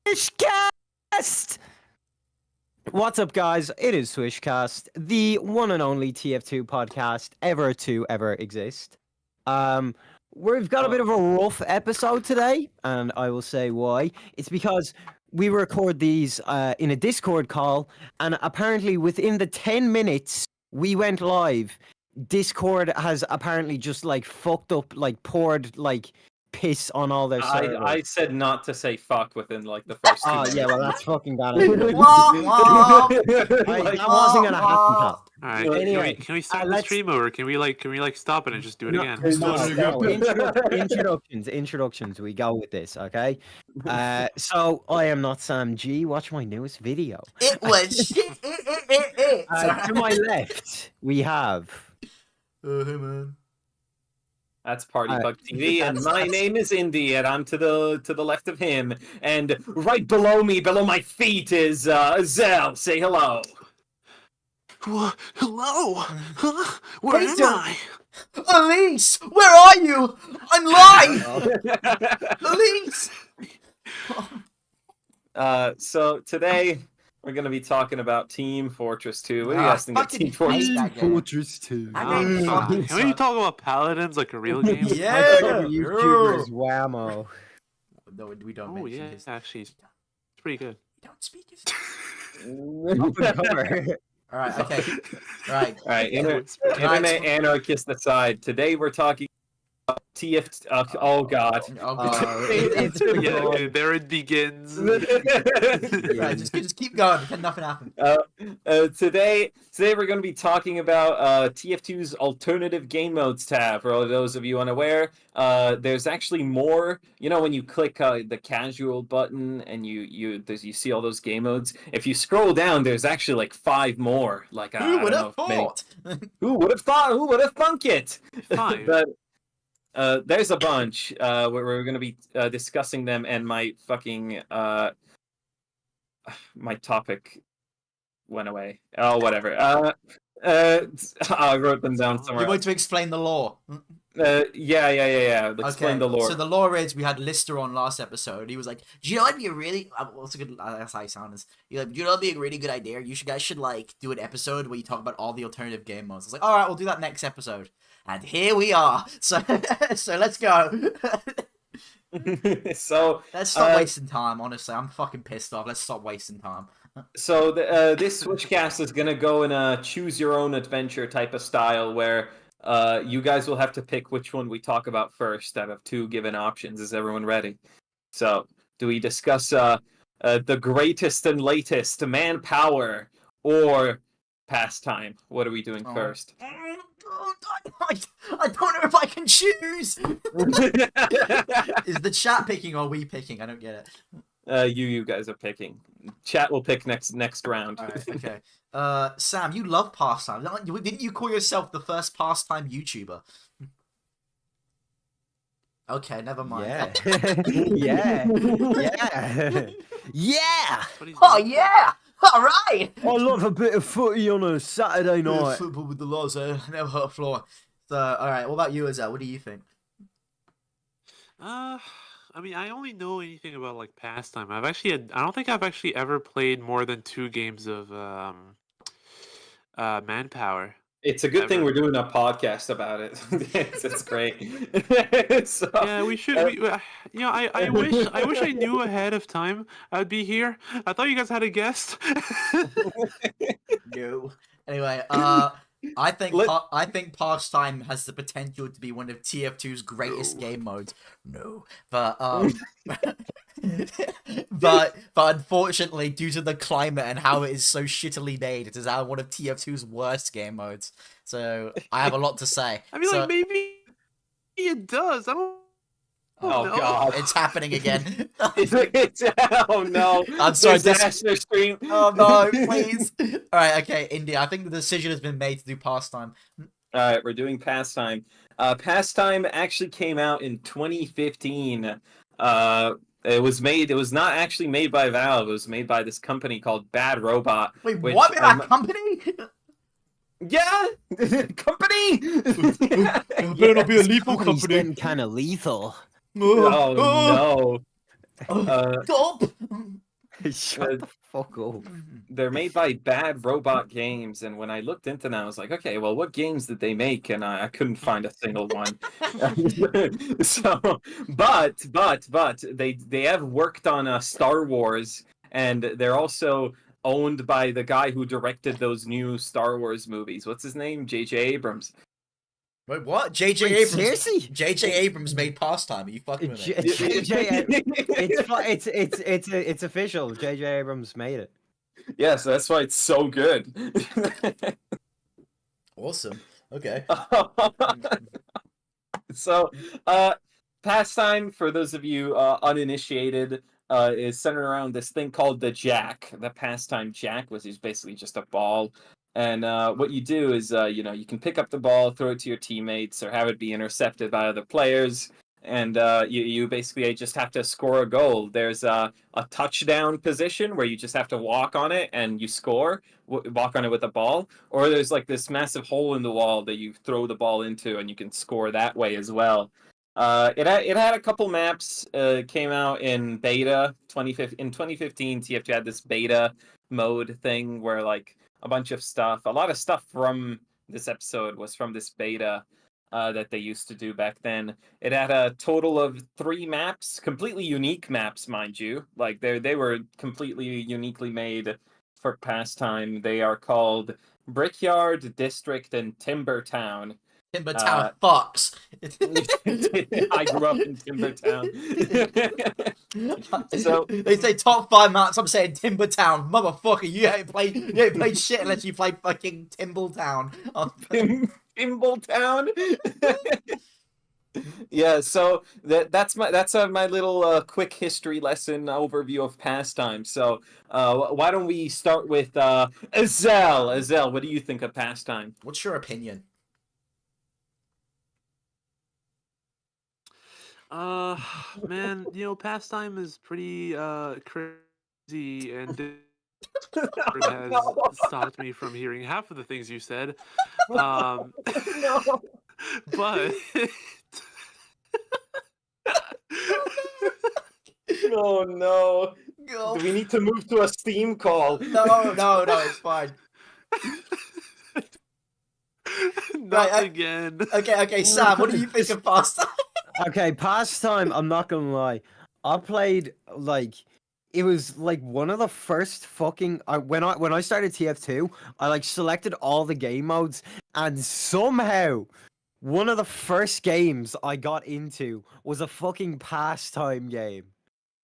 Swishcast! What's up, guys? It is Swishcast, the one and only TF2 podcast ever to ever exist. We've got a bit of a rough episode today, and I will say why. It's because we record these in a Discord call, and apparently within the 10 minutes we went live, Discord has apparently just like fucked up, like poured like piss on all their servers. I said not to say fuck within like the first 2 minutes. Yeah, well that's fucking bad. That That wasn't gonna happen, pal. Alright, Anyway, can we start the stream over? Can we stop it and just do it again? Introductions. We go with this, okay? So I am not Sam G. Watch my newest video. It was shit. To my left, we have. Hey man. That's Partybug TV, and my name is Indy, and I'm to the left of him, and right below me, below my feet, is Zell. Say hello. Hello? Huh? Where am I? Elise, where are you? I'm live. Elise. So today we're gonna be talking about Team Fortress 2. What do you guys think of Team Fortress? 2. Can we talk about Paladins like a real game? Yeah. YouTubers, whammo. No, we don't. Oh yeah, his... actually, it's pretty good. We don't speak his. All All right. Internet anarchist aside, today we're talking about TF. Oh god. There it begins. Right, just keep going. Pretend nothing happened. Today we're going to be talking about TF2's alternative game modes tab. For those of you unaware, there's actually more. You know, when you click the casual button and you see all those game modes. If you scroll down, there's actually like 5 more. Like Who would have thought? Who would have thought? Who would have thunk it? 5. But there's a bunch. We're going to be discussing them, and my fucking my topic went away. Oh, whatever. I wrote them down somewhere. You want to explain the law? Yeah. Explain the lore. So the law is, we had Lister on last episode. He was like, "Do you know what'd be a really what's a good? That's how he sounds. You're like, do you know what'd be a really good idea? Guys should like do an episode where you talk about all the alternative game modes." I was like, "All right, we'll do that next episode." And here we are. So let's go. So let's stop wasting time. Honestly, I'm fucking pissed off. Let's stop wasting time. So this Switchcast is gonna go in a choose your own adventure type of style where you guys will have to pick which one we talk about first out of 2 given options. Is everyone ready? So do we discuss the greatest and latest Mann Power or Pastime? What are we doing first? I don't know if I can choose. Is the chat picking or we picking? I don't get it. You guys are picking. Chat will pick next round. All right, okay. Sam, you love Pastime. Didn't you call yourself the first Pastime YouTuber? Okay, never mind. Yeah. Yeah. Oh yeah. All right. I love a bit of footy on a Saturday night. Football with the laws, never hurt a floor. So, all right. What about you, Azal? What do you think? I mean, I only know anything about like Pastime. I don't think I've actually ever played more than 2 games of Mann Power. It's a good thing we're doing a podcast about it. It's great. So, yeah, we should. I wish I knew ahead of time I'd be here. I thought you guys had a guest. No. Anyway, I think Pastime has the potential to be one of TF2's greatest game modes. No, but unfortunately, due to the climate and how it is so shittily made, it is now one of TF2's worst game modes. So I have a lot to say. I mean, like maybe it does. I don't. Oh no. god, it's happening again. Oh no! I'm sorry. Scream. Oh no! Please. All right. Okay, India. I think the decision has been made to do Pastime. All right, we're doing Pastime. Pastime actually came out in 2015. It was not actually made by Valve. It was made by this company called Bad Robot. Wait, what? That company? Yeah, company. It better not be a lethal company. Kind of lethal. Oh no. Stop! Shut the fuck up. They're made by Bad Robot Games, and when I looked into them, I was like, okay, well, what games did they make? And I couldn't find a single one. So, but they have worked on Star Wars, and they're also owned by the guy who directed those new Star Wars movies. What's his name? J.J. Abrams. Wait, what? J.J. Wait, Abrams. seriously? J.J. Abrams made Pastime. Are you fucking with me? It's official. J.J. Abrams made it. Yeah, so that's why it's so good. Awesome. Okay. So, Pastime, for those of you uninitiated, is centered around this thing called the Jack, the Pastime Jack, which is basically just a ball. And what you do is, you can pick up the ball, throw it to your teammates, or have it be intercepted by other players. And you basically just have to score a goal. There's a touchdown position where you just have to walk on it and you score, walk on it with a ball. Or there's like this massive hole in the wall that you throw the ball into and you can score that way as well. It had a couple maps. Came out in beta. In 2015, TF2 had this beta mode thing where like a lot of stuff from this episode was from this beta that they used to do back then. It had a total of 3 maps, completely unique maps, mind you. Like they were completely uniquely made for Pastime. They are called Brickyard, District, and Timber Town. Timber Town fucks. I grew up in Timber Town. So they say top 5 maps. I'm saying Timber Town, motherfucker. You ain't played shit unless you played fucking Timble Town. Timble Town. Yeah, so that's my little quick history lesson overview of Pastime. So why don't we start with Azel? Azel, what do you think of Pastime? What's your opinion? Man, Pastime is pretty crazy, and it has stopped me from hearing half of the things you said. No. But Oh no. Do we need to move to a Steam call? No, it's fine. not Right, again. Okay, Sam, what do you think of Pastime? Okay, Pastime, I'm not gonna lie. I played like it was like one of the first fucking when I started TF2, I like selected all the game modes, and somehow one of the first games I got into was a fucking Pastime game.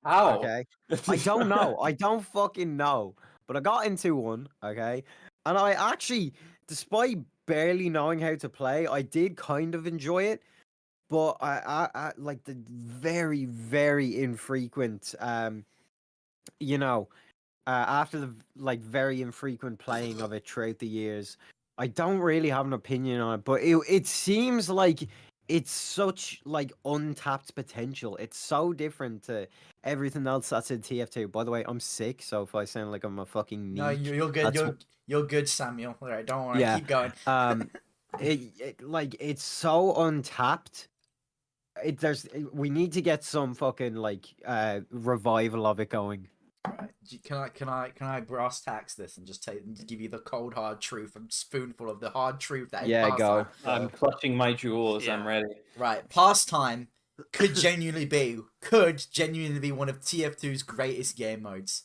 How? Okay. I don't know. I don't fucking know. But I got into one, okay? And I actually, despite barely knowing how to play, I did kind of enjoy it. But I like the very, very infrequent, after the like very infrequent playing of it throughout the years, I don't really have an opinion on it. But it seems like it's such like untapped potential. It's so different to everything else that's in TF2. By the way, I'm sick, so if I sound like I'm a fucking No, you're good. You're good, Samuel. All right, don't worry. Yeah. Keep going. It's so untapped. We need to get some fucking like revival of it going. Right. Can I brass tax this and just give you the cold hard truth, a spoonful of the hard truth that is Yeah, go. Pastime? I'm clutching my jewels. Yeah. I'm ready. Right, Pastime could genuinely be one of TF2's greatest game modes.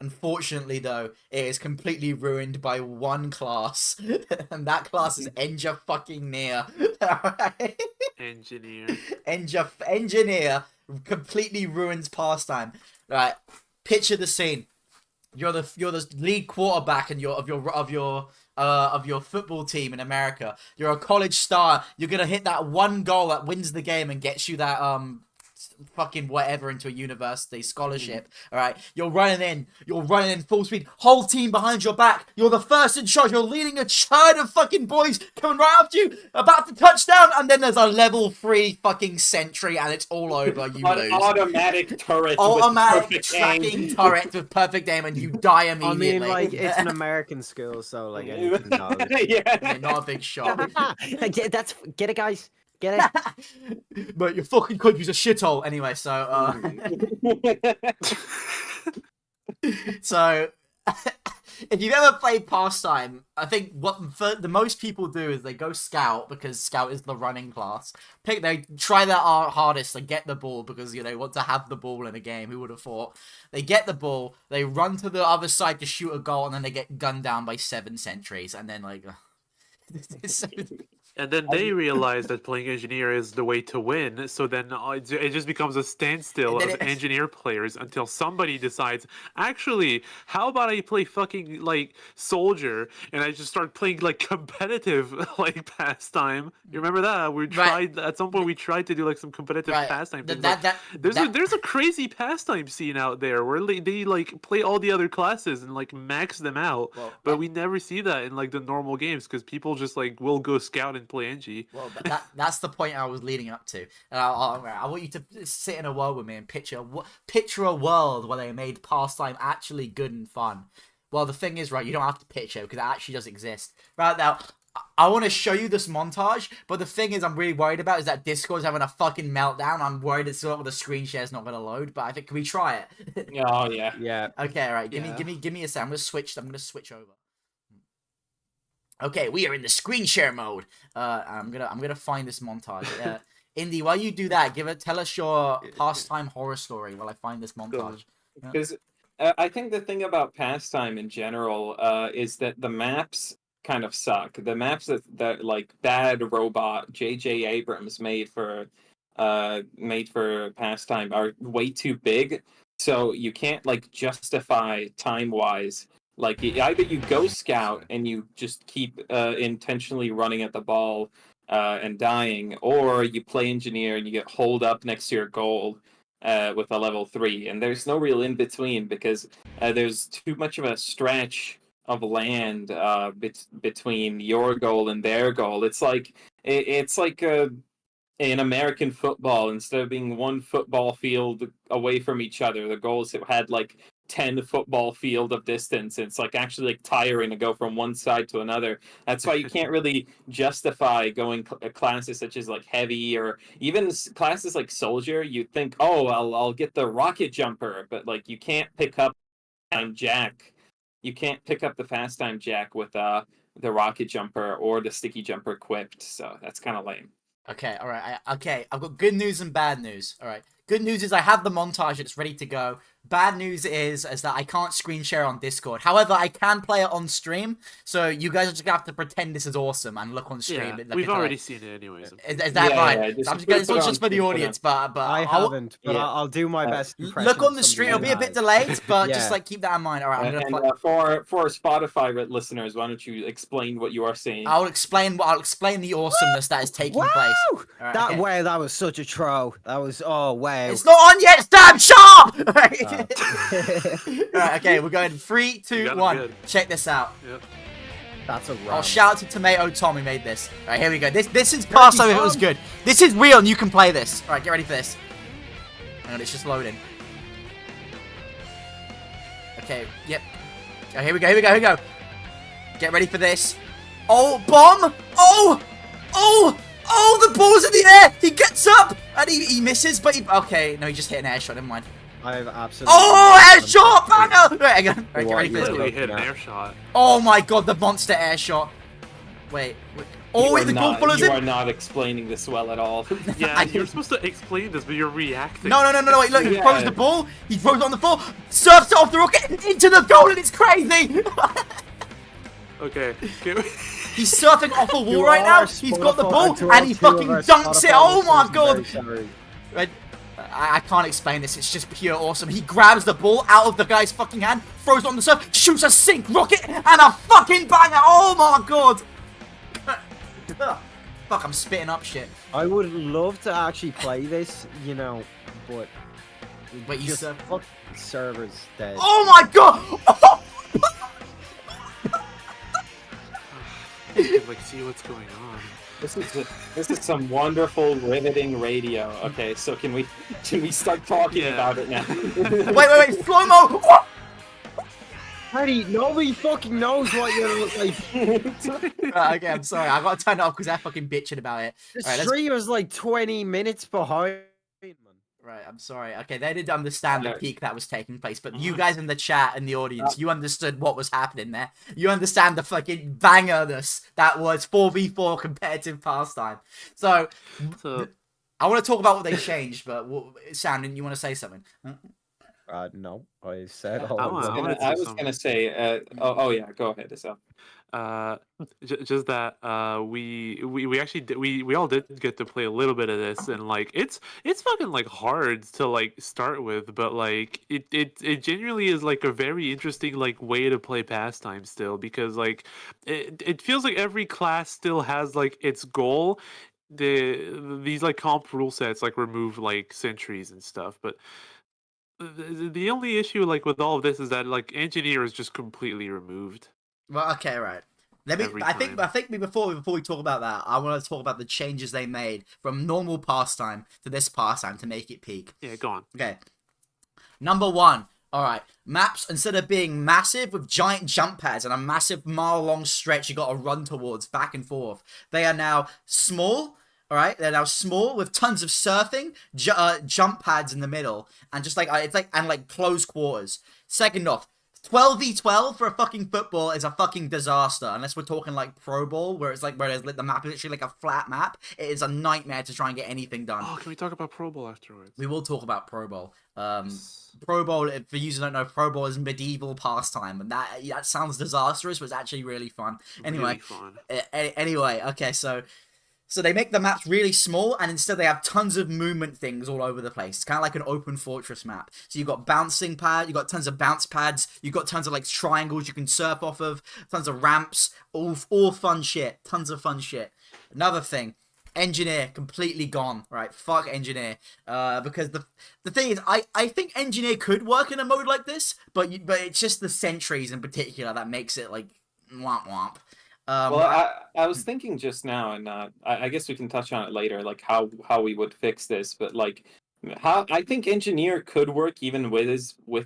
Unfortunately, though, it is completely ruined by one class, and that class is Engineer. Engineer completely ruins Pastime. Right, picture the scene. You're the lead quarterback and of your football team in America. You're a college star. You're gonna hit that one goal that wins the game and gets you that fucking whatever into a university scholarship. All right, you're running in full speed, whole team behind your back. You're the first in charge. You're leading a herd of fucking boys coming right after you, about to touchdown, and then there's a level 3 fucking sentry, and it's all over. You An lose. Automatic turret. Automatic with tracking turret with perfect aim, and you die I immediately. mean, like it's an American school, so like anything goes. Yeah. Yeah, not a big shot. Get it, guys. Get it. But your fucking country's a shithole anyway. So So, if you've ever played Pastime, I think what the most people do is they go Scout because Scout is the running class. They try their hardest to get the ball because they want to have the ball in a game. Who would have thought? They get the ball, they run to the other side to shoot a goal, and then they get gunned down by 7 sentries, and then like. And then they realize that playing engineer is the way to win, so then it just becomes a standstill of engineer players until somebody decides, actually, how about I play fucking, like, soldier, and I just start playing, like, competitive, like, Pastime. You remember that? We tried, at some point, we tried to do, like, some competitive Pastime things. There's a crazy Pastime scene out there where they, like, play all the other classes and, like, max them out, but we never see that in, like, the normal games, because people just, like, will go scout and play NG. Well, that's the point I was leading up to. And I want you to sit in a world with me and picture a world where they made Pastime actually good and fun. Well, the thing is, right, you don't have to picture it because it actually does exist. Right now, I want to show you this montage, but the thing is I'm really worried about is that Discord's having a fucking meltdown. I'm worried it's the screen share's not going to load, but I think, can we try it? Oh, yeah. Yeah. Okay, all right. Give me a second. I'm going to switch over. Okay, we are in the screen share mode. I'm gonna find this montage. Indy, while you do that, tell us your Pastime horror story while I find this montage. Because I think the thing about Pastime in general is that the maps kind of suck. The maps that like Bad Robot J.J. Abrams made for Pastime are way too big, so you can't like justify time-wise. Like, either you go scout and you just keep intentionally running at the ball and dying, or you play engineer and you get holed up next to your goal with a level 3. And there's no real in between because there's too much of a stretch of land between your goal and their goal. It's like in American football, instead of being one football field away from each other, the goals had like 10 football field of distance. It's like actually like tiring to go from one side to another. That's why you can't really justify going classes such as like heavy or even classes like soldier. You think, oh, I'll get the rocket jumper, but like you can't pick up jack. You can't pick up the fast time jack with the rocket jumper or the sticky jumper equipped. So that's kind of lame. Okay, all right. I've got good news and bad news. All right. Good news is I have the montage. It's ready to go. Bad news is that I can't screen share on Discord. However, I can play it on stream. So you guys are just going to have to pretend this is awesome and look on stream. Yeah, we've already seen it anyways. Is that right? Yeah, so it's not just for the audience, but I haven't, but I'll do my best. Look on the stream. It'll be a bit delayed, but just like keep that in mind. All right, I'm going to for Spotify listeners, why don't you explain what you are saying? I'll explain the awesomeness that is taking place. Right, that was such a throw. That was wow. It's not on yet. It's damn sharp. Right, okay, we're going 3, 2, 1. Check this out. Yep. That's a run. I'll shout out to Tomato Tom who made this. All right, here we go. This is Pastime if it was good. This is real and you can play this. All right, get ready for this. Hang on, it's just loading. Okay, yep. Oh, here we go. Get ready for this. Oh, bomb! Oh, the ball's in the air! He gets up! And he misses, but okay, no, he just hit an air shot, never mind. I have absolutely... Oh, air shot! Banger! Right, again. Right, get ready for this. Literally hit an air shot. Oh my god, the monster air shot. Wait. Oh, wait, the goal follows him? You are not explaining this well at all. Yeah, you're supposed to explain this, but you're reacting. No, wait, look, he throws the ball, he throws it on the floor, surfs it off the rocket, into the goal, and it's crazy! Okay. He's surfing off a wall right now, he's got the ball, and he fucking dunks it, oh my god! Right, I can't explain this, it's just pure awesome. He grabs the ball out of the guy's fucking hand, throws it on the surf, shoots a sink rocket, and a fucking banger, oh my god! Fuck, I'm spitting up shit. I would love to actually play this, but... Wait, you just fuck servers dead. Oh my god! Like, see what's going on. This is some wonderful riveting radio. Okay, so can we start talking about it now? Wait, slow mo. Freddy, nobody fucking knows what you look like. Okay, I'm sorry. I gotta turn it off because they're fucking bitching about it. The stream is like 20 minutes behind, man. Right, I'm sorry. Okay, they didn't understand the Yeah. peak that was taking place, but you guys in the chat and the audience, you understood what was happening there. You understand the fucking bangerness that was 4v4 competitive pastime. So, So I want to talk about what they changed, but Sam, didn't you want to say something? No, I said all I of wanna- them. I wanna I say was something. gonna say, oh yeah, go ahead, Isel. Just that we actually did, we all did get to play a little bit of this, and like it's fucking like hard to like start with, but like it genuinely is like a very interesting like way to play Pastime still, because like it feels like every class still has like its goal. These like comp rule sets like remove like sentries and stuff, but the only issue like with all of this is that like engineer is just completely removed. Well, okay, right. Let me. Every I think time. before we talk about that, I want to talk about the changes they made from normal pastime to this pastime to make it peak. Yeah, go on. Okay. Number one. All right. Maps, instead of being massive with giant jump pads and a massive mile-long stretch you got to run towards back and forth, they are now small. All right, they're now small with tons of surfing, jump pads in the middle, and just like it's like and like close quarters. Second off, 12v12 for a fucking football is a fucking disaster. Unless we're talking like Pro Bowl, where it's like where there's, the map is literally like a flat map. It is a nightmare to try and get anything done. Oh, can we talk about Pro Bowl afterwards? We will talk about Pro Bowl. Pro Bowl, for you who don't know, Pro Bowl is medieval pastime, and that sounds disastrous, but it's actually really fun. Anyway, Really fun. Anyway, okay, so they make the maps really small, and instead they have tons of movement things all over the place. It's kind of like an open fortress map. So you've got bouncing pad, you've got tons of bounce pads, you've got tons of like triangles you can surf off of, tons of ramps, all fun shit, tons of fun shit. Another thing, engineer completely gone, right? Fuck engineer. Because the thing is, I think engineer could work in a mode like this, but it's just the sentries in particular that makes it like womp womp. Well, I was thinking just now, and I guess we can touch on it later, like how we would fix this. But like, how I think engineer could work even with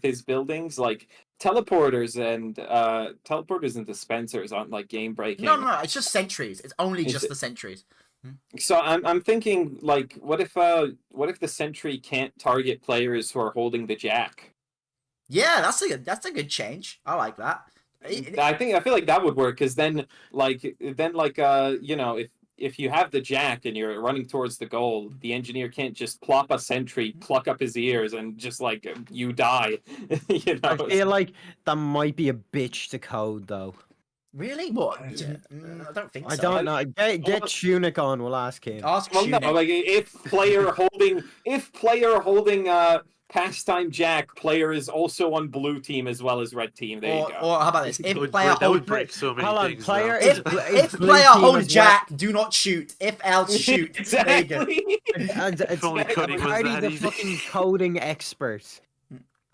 his buildings, like teleporters and dispensers aren't like game breaking. No, it's just sentries. It's only just the sentries. So I'm thinking like, what if the sentry can't target players who are holding the jack? Yeah, that's a good change. I like that. I feel like that would work, because then you know, if you have the jack and you're running towards the goal, the engineer can't just plop a sentry, pluck up his ears, and just like you die. You know? I feel like that might be a bitch to code though. Really? What? I don't think so. I don't know. Get Tunic on. We'll ask him. Ask Well, no, Tunic. like if player holding Pastime Jack, player is also on blue team as well as red team. There you go. Or how about this? If player That would hold break so many Hold on, things. player though. is if blue player team hold as Jack, do not shoot. If else shoot. There you go. Exactly. And it's only coding was Hardy, that the easy. fucking coding expert.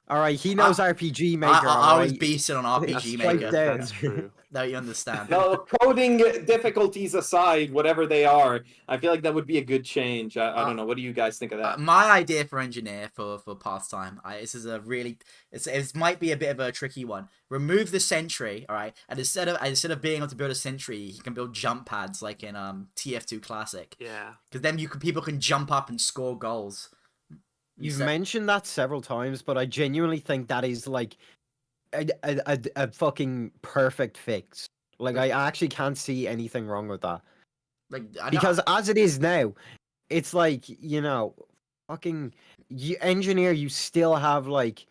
All right, he knows RPG Maker. I was alright? beasting on RPG Straight Maker. down. That's true. No, you understand. No, coding difficulties aside, whatever they are, I feel like that would be a good change. I don't know. What do you guys think of that? My idea for engineer for pastime, this is a really it might be a bit of a tricky one. Remove the sentry, all right, and instead of being able to build a sentry, you can build jump pads like in TF2 Classic. Yeah. Because then people can jump up and score goals. You've mentioned that several times, but I genuinely think that is like a fucking perfect fix. Like I actually can't see anything wrong with that. Like Because as it is now, it's like, you know, fucking engineer, you still have like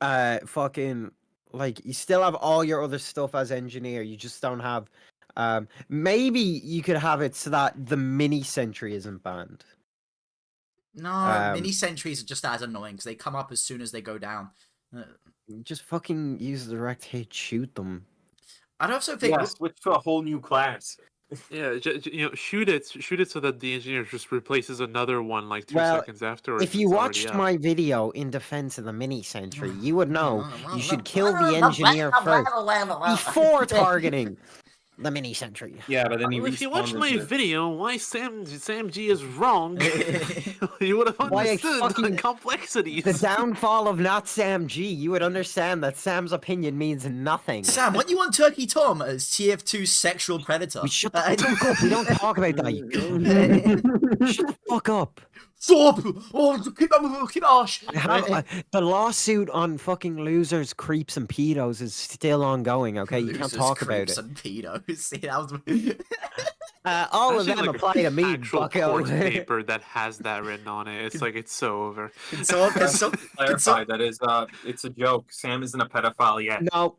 fucking like you still have all your other stuff as engineer. You just don't have maybe you could have it so that the mini sentry isn't banned. No, mini sentries are just as annoying because they come up as soon as they go down. Just fucking use the direct hit, shoot them. I'd also think switch to a whole new class. Yeah, you know, shoot it so that the engineer just replaces another one like 2 Well, seconds afterwards. If you watched my video in defense of the mini sentry, you would know you should kill the engineer first before targeting the mini sentry. Yeah, but then if you watched my video, why Sam G is wrong, you would have understood the complexities. The downfall of not Sam G, you would understand that Sam's opinion means nothing. Sam, weren't you on Turkey Tom as TF2 sexual predator? Shut the fuck up. We don't talk about that. Shut the fuck up. Stop! Oh, keep that moving, keep Ash. The lawsuit on fucking losers, creeps, and pedos is still ongoing. Okay, you can't Losers, talk about creeps, it. and pedos. See, that was. All of Actually, them like apply to me, actual bucko. court paper that has that written on it. It's like it's so over. Clarify that is it's a joke. Sam isn't a pedophile yet. No,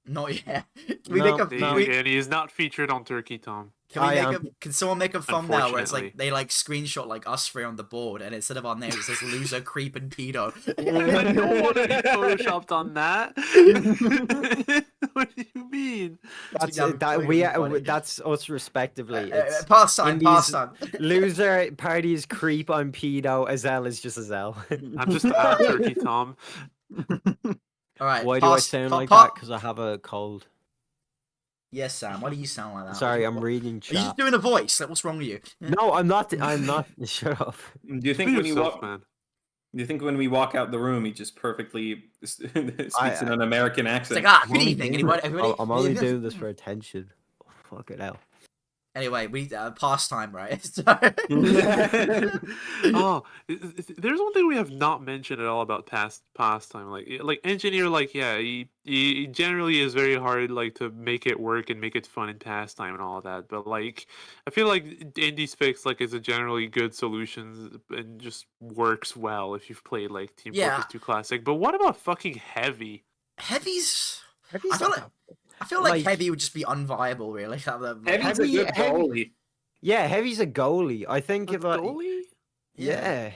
Not yet. Can we No, make a? no. And he is not featured on Turkey Tom. Can we I make am. a? Can someone make a thumbnail where it's like Unfortunately. they like screenshot like us three on the board, and instead of our names it says loser, creep, and pedo. I don't want to be photoshopped on that. What do you mean? that's Yeah, funny. that's us respectively. It's Pastime, Indies- pastime. loser, parties, creep, I'm pedo. Azelle is just Azelle. I'm just at Turkey Tom. All right. Why do I sound like pa- that? Because I have a cold. Yes, Sam. Why do you sound like that? Sorry, I'm What- reading Are you chat. just doing a voice? Like, what's wrong with you? No, I'm not. I'm not. Shut up. Do you think Be when you yourself, walk? man. Do you think when we walk out the room, he just perfectly speaks in an American It's accent? like, I'm good only evening, doing everybody. it- I'm only doing this for attention. Oh, fuck it out. Anyway, we pastime, right? Oh, there's one thing we have not mentioned at all about pastime. Like engineer, like yeah, he generally is very hard like to make it work and make it fun and pastime and all of that. But like, I feel like Indie's Fix like is a generally good solution and just works well if you've played like Team Yeah. Fortress 2 Classic. But what about fucking Heavy? Heavy's. Heavy's I feel not like- that- I feel like Like- heavy would just be unviable, really. Heavy's a good goalie. Yeah, Heavy's a goalie. I think A if I, goalie? yeah.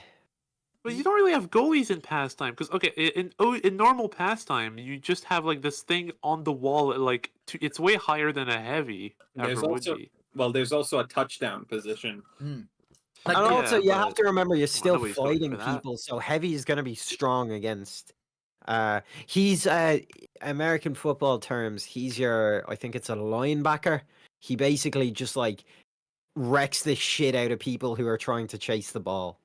But you don't really have goalies in pastime because okay, in normal pastime you just have like this thing on the wall like it's way higher than a heavy There's ever would also- be. Well, there's also a touchdown position. Like, And also, you have but to remember you're still nobody's going fighting for that. people, so Heavy is going to be strong against. He's American football terms. He's your, I think it's a linebacker. He basically just like wrecks the shit out of people who are trying to chase the ball.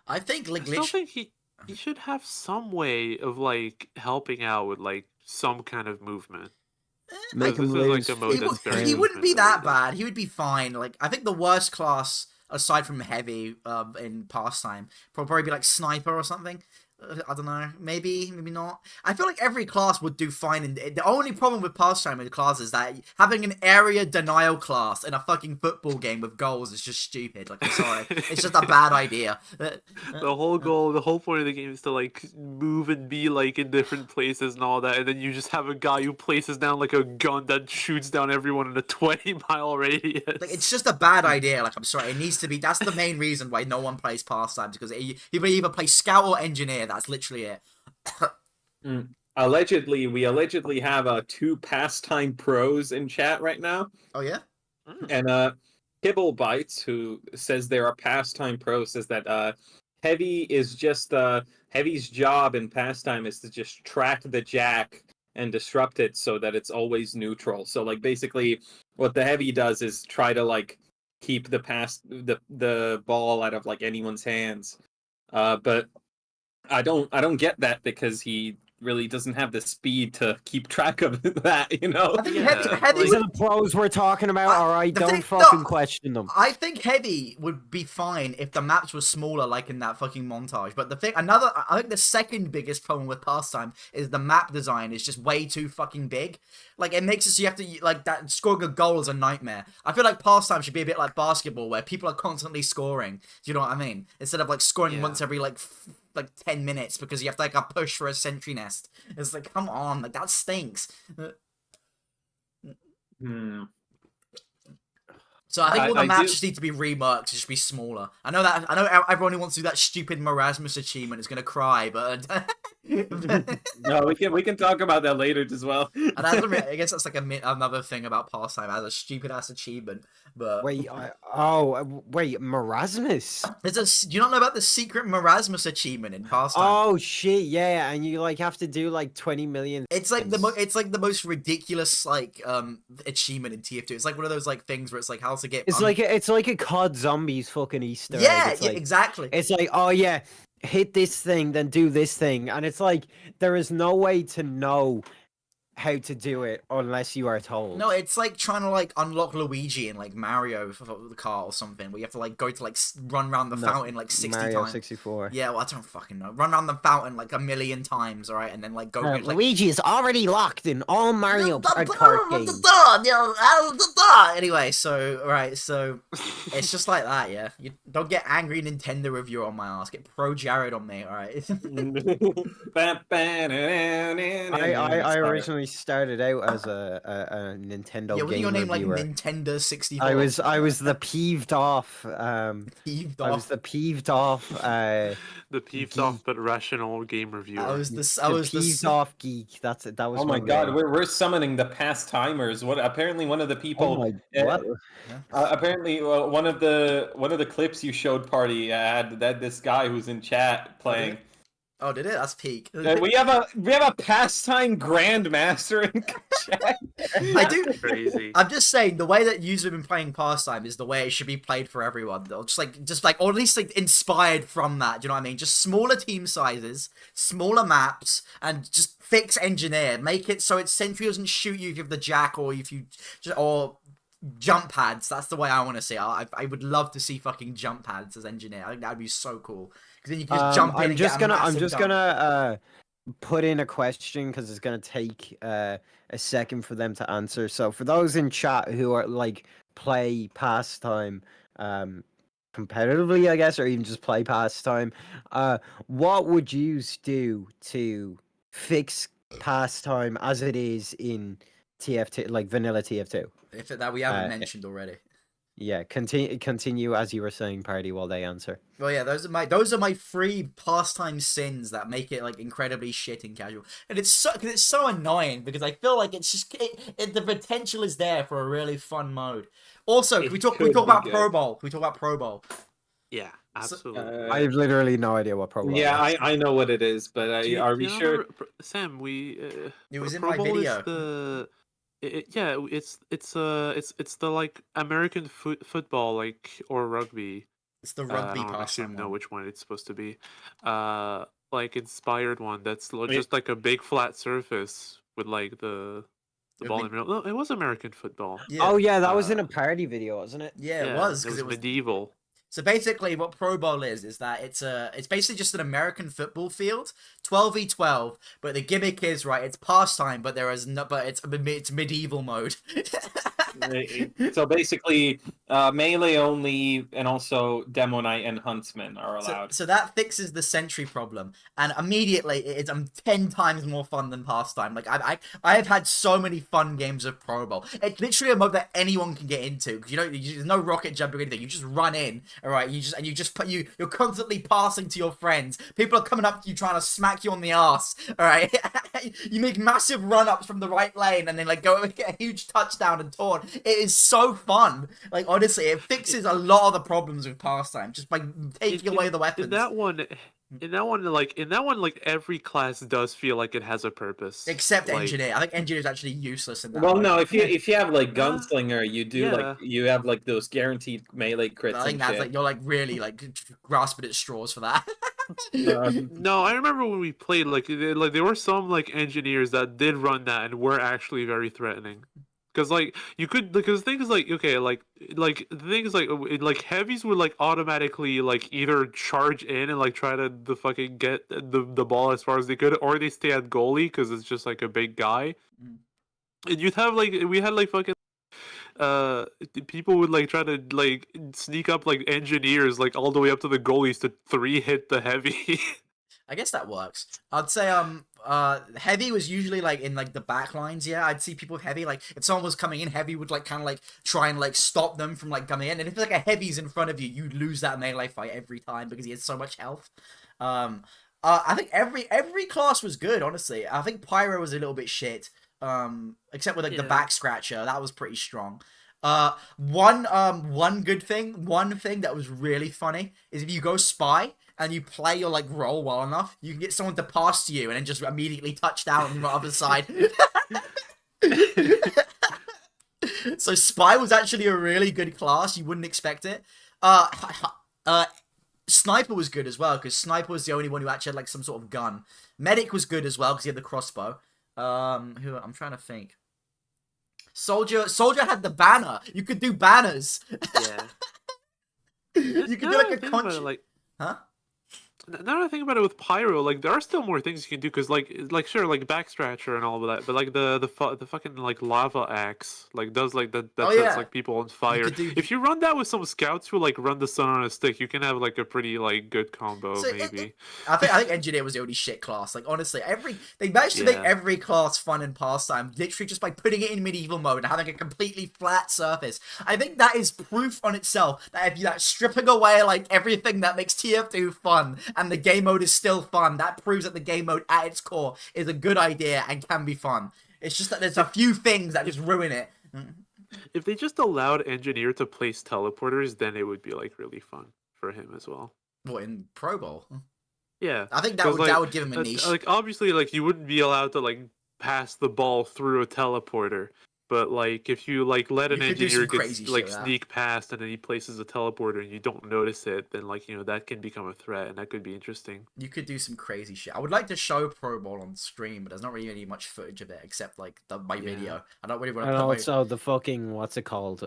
I think like I still think he should have some way of like helping out with like some kind of movement. Make this him is like lose. a mode that's very he wouldn't be movement that oriented. bad. He would be fine. Like I think the worst class aside from heavy in pastime probably be like sniper or something. I don't know. Maybe not. I feel like every class would do fine. And the only problem with pastime in the class is that having an area denial class in a fucking football game with goals is just stupid. Like, I'm sorry, it's just a bad idea. The whole goal, the whole point of the game is to like move and be like in different places and all that, and then you just have a guy who places down like a gun that shoots down everyone in a 20-mile radius. Like, it's just a bad idea. Like, I'm sorry, it needs to be. That's the main reason why no one plays pastimes because you either play scout or engineer. That's literally it. Allegedly, we allegedly have 2 pastime pros in chat right now, Oh yeah. and Kibble Bites, who says they're a pastime pro, says that Heavy is just Heavy's job in pastime is to just track the jack and disrupt it so that it's always neutral. So like basically, what the Heavy does is try to like keep the ball out of like anyone's hands, but I don't get that because he really doesn't have the speed to keep track of that, you know? I think Yeah, heavy These would are the pros we're talking about. I- All right, the don't thing- fucking no, question them. I think heavy would be fine if the maps were smaller, like in that fucking montage. But I think the second biggest problem with pastime is the map design is just way too fucking big. Like it makes it so you have to like that scoring a goal is a nightmare. I feel like pastime should be a bit like basketball, where people are constantly scoring. Do you know what I mean? Instead of like scoring Yeah. once every like 10 minutes because you have to like a push for a sentry nest. It's like, come on, like that stinks. Hmm. So I think all the I maps do- just need to be remarked to just be smaller. I know everyone who wants to do that stupid Marasmus achievement is gonna cry, but No, we can talk about that later as well. and I guess that's like another thing about pastime as a stupid ass achievement. But Wait, wait, Marasmus. do you not know about the secret Marasmus achievement in pastime? Oh shit, yeah, and you like have to do like 20 million. It's like the most ridiculous like achievement in TF2. It's like one of those like things where it's like how to get. It's like a COD Zombies fucking Easter egg. Yeah, It's yeah, like, exactly. It's like, oh yeah, hit this thing, then do this thing, and it's like there is no way to know how to do it unless you are told. No, it's like trying to like unlock Luigi in like Mario for the car or something, where you have to like go to like run around the fountain like 60 Mario times. 64. Yeah, well, I don't fucking know. Run around the fountain like a million times, all right, and then like go. Like, Luigi is already locked in all Mario Kart games. Anyway, so right, so it's just like that, yeah. You don't get angry Nintendo reviewer on my ass. Get pro Jared on me, all right. I originally started out as a Nintendo Yeah, wasn't game your name reviewer. like Nintendo 64? I was the peeved off Peeved I was off. the peeved off The peeved off but rational game reviewer. I was the peeved off geek. That was Oh my my god, name. we're summoning the Pastimers. What? Apparently, one of the people. Oh my, what? Apparently, one of the clips you showed, party had that this guy who's in chat playing. Oh, did it? That's peak. We have a Pastime Grandmaster in chat. I do. Crazy. I'm just saying the way that you've been playing Pastime is the way it should be played for everyone. Though, just like, or at least like inspired from that. Do you know what I mean? Just smaller team sizes, smaller maps, and just fix engineer. Make it so Sentry doesn't shoot you if you have the jack or if you or jump pads. That's the way I want to see it. I would love to see fucking jump pads as engineer. I think that'd be so cool. Because then you can just jump in and get a I'm just massive gonna put in a question because it's gonna take a second for them to answer. So for those in chat who are like play Pastime competitively, I guess, or even just play Pastime, what would you do to fix Pastime as it is in TF2, like vanilla TF2? If that we haven't mentioned already. Yeah, continue as you were saying, party, while they answer. Well, yeah, those are my three Pastime sins that make it like incredibly shit and casual, and it's so annoying because I feel like it's just the potential is there for a really fun mode. Also, can we talk about Pro Bowl? Can we talk about Pro Bowl? Yeah, absolutely. I have literally no idea what Pro Bowl is. I know what it is, but are we sure? Sam, it was in Pro my Bowl video. Is it's the like American football like or rugby. It's the rugby I don't actually Pastime. know which one it's supposed to be. Like inspired one that's just like a big flat surface with like the ball in the middle. No, it was American football. Yeah. Oh yeah, that was in a parody video, wasn't it? Yeah, it was because because it was medieval. So basically, what Pro Bowl is that it's basically just an American football field, 12v12. But the gimmick is right, it's Pastime, but it's medieval mode. So basically, melee only, and also Demo Knight and Huntsman are allowed. So that fixes the sentry problem, and immediately it's 10 times more fun than Pastime. Like I have had so many fun games of Pro Bowl. It's literally a mode that anyone can get into because there's no rocket jumping or anything. You just run in, all right. You're constantly passing to your friends. People are coming up to you trying to smack you on the ass, all right. You make massive run ups from the right lane and then like go and get a huge touchdown and taunt. It is so fun. Like honestly, it fixes a lot of the problems with Pastime just by taking away the weapons. In that one, like every class does feel like it has a purpose. Except like, engineer. I think engineer is actually useless in that. Well, mode. no, if you have like gunslinger, you do yeah. like you have like those guaranteed melee crits. I think that's like you're like really like grasping at straws for that. No, I remember when we played like there were some like engineers that did run that and were actually very threatening. Because like you could because things like okay like things like heavies would like automatically like either charge in and like try to fucking get the ball as far as they could, or they stay at goalie because it's just like a big guy. And you'd have like we had like fucking people would like try to like sneak up like engineers like all the way up to the goalies to 3-hit the heavy. I guess that works. I'd say heavy was usually like in like the back lines. Yeah, I'd see people with heavy, like if someone was coming in, heavy would like kind of like try and like stop them from like coming in. And if like a heavy's in front of you, you lose that melee fight every time because he has so much health. I think every class was good, honestly. I think Pyro was a little bit shit. Except with like the back scratcher, that was pretty strong. One thing that was really funny is if you go spy and you play your like role well enough, you can get someone to pass to you and then just immediately touch down on the other side. So spy was actually a really good class. You wouldn't expect it. Sniper was good as well because sniper was the only one who actually had like some sort of gun. Medic was good as well because he had the crossbow. Who I'm trying to think. Soldier had the banner. You could do banners. Yeah. You could do like a Think about it, country. like Huh? now that I think about it with pyro, like there are still more things you can do because like sure like backstratcher and all of that, but like the fucking like lava axe like does like that Oh, sets yeah. like people on fire. could do- If you run that with some scouts who like run the sun on a stick, you can have like a pretty like good combo So maybe. I think engineer was the only shit class. Like honestly, they managed to make Yeah. every class fun and pastime, literally just by putting it in medieval mode and having a completely flat surface. I think that is proof on itself that if you're stripping away like everything that makes TF2 fun and the game mode is still fun, that proves that the game mode at its core is a good idea and can be fun. It's just that there's a few things that just ruin it. If they just allowed engineer to place teleporters, then it would be like really fun for him as well. What, in Pro Bowl? Yeah. I think that 'Cause, would give him a niche. Like obviously, like you wouldn't be allowed to like pass the ball through a teleporter, but like if you like let an You could do engineer some crazy get like shit with that. sneak past and then he places a teleporter and you don't notice it, then like that can become a threat and that could be interesting. You could do some crazy shit. I would like to show Pro Bowl on stream, but there's not really any much footage of it except like my video. I don't really want to And put my... also the fucking what's it called?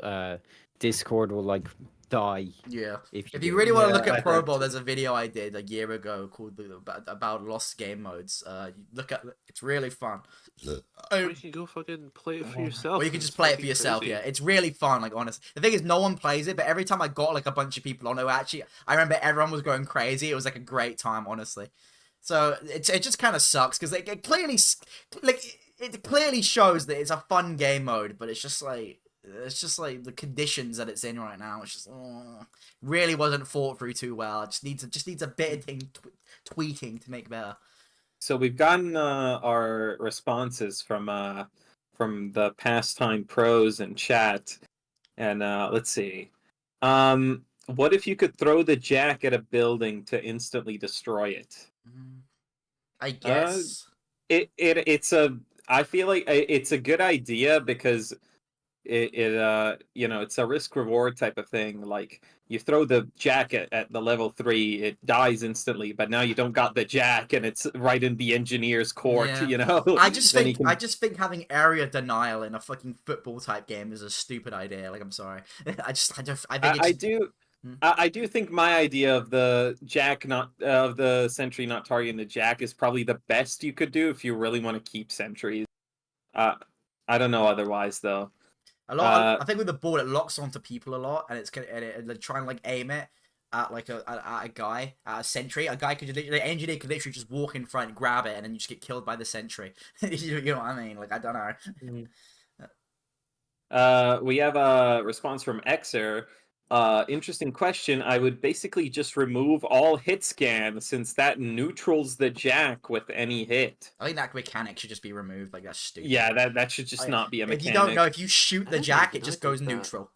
Discord will like die Yeah. if If do you it. really want to Yeah, look at I Pro heard Bowl, too. there's a video I did a year ago called about lost game modes. Look at it's really fun. Or you can go fucking play it for yourself. Or you can It's just play it for fucking yourself. crazy. Yeah, it's really fun. Like honest, the thing is, no one plays it, but every time I got like a bunch of people on it, actually, I remember everyone was going crazy. It was like a great time, honestly. So it just kind of sucks because it clearly it clearly shows that it's a fun game mode, but it's just like the conditions that it's in right now. It's just really wasn't thought through too well. It just needs a bit of thing tweaking to make better. So we've gotten our responses from the Pastime pros in chat, and let's see. What if you could throw the jack at a building to instantly destroy it? I guess. It's a I feel like it's a good idea because it's a risk reward type of thing. Like you throw the jack at the level 3, it dies instantly, but now you don't got the jack and it's right in the engineer's court. Yeah. I just Then he think can- I just think having area denial in a fucking football type game is a stupid idea. Like I'm sorry. I think it's I do. I do think my idea of the jack of the sentry not targeting the jack is probably the best you could do if you really want to keep sentries. I don't know otherwise though. a lot. I think with the ball it locks onto people a lot, and they're trying to like aim it at like at a guy, at a sentry. A guy the engineer could literally just walk in front, grab it, and then you just get killed by the sentry. You know what I mean? Like I don't know. We have a response from Xer. Interesting question. I would basically just remove all hit scan since that neutrals the jack with any hit. I think that mechanic should just be removed. Like that's stupid. Yeah, that should just not be a mechanic. If you don't know, if you shoot the I jack, think it just that- goes neutral.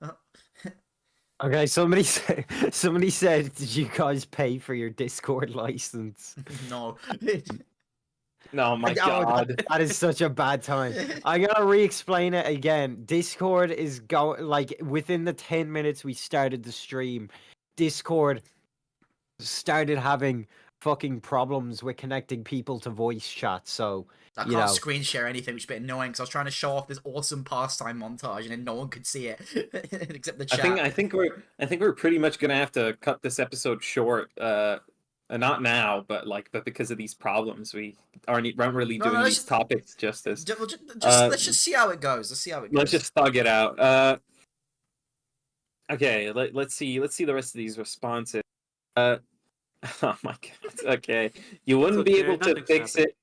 Okay, somebody said, did you guys pay for your Discord license? No. Oh my Oh, god. that is such a bad time. I gotta re-explain it again. Discord is like within the 10 minutes we started the stream, Discord started having fucking problems with connecting people to voice chat. So I you can't know. screen share anything, which is a bit annoying because I was trying to show off this awesome pastime montage and then no one could see it except the chat. I think we're pretty much gonna have to cut this episode short. Not now, but because of these problems, we aren't really No, doing let's these just- topics justice. Let's just see how it goes. Let's see how it goes. Let's just thug it out. Okay, let's see the rest of these responses. Oh my god. Okay, you wouldn't be okay, able to nothing's fix happened.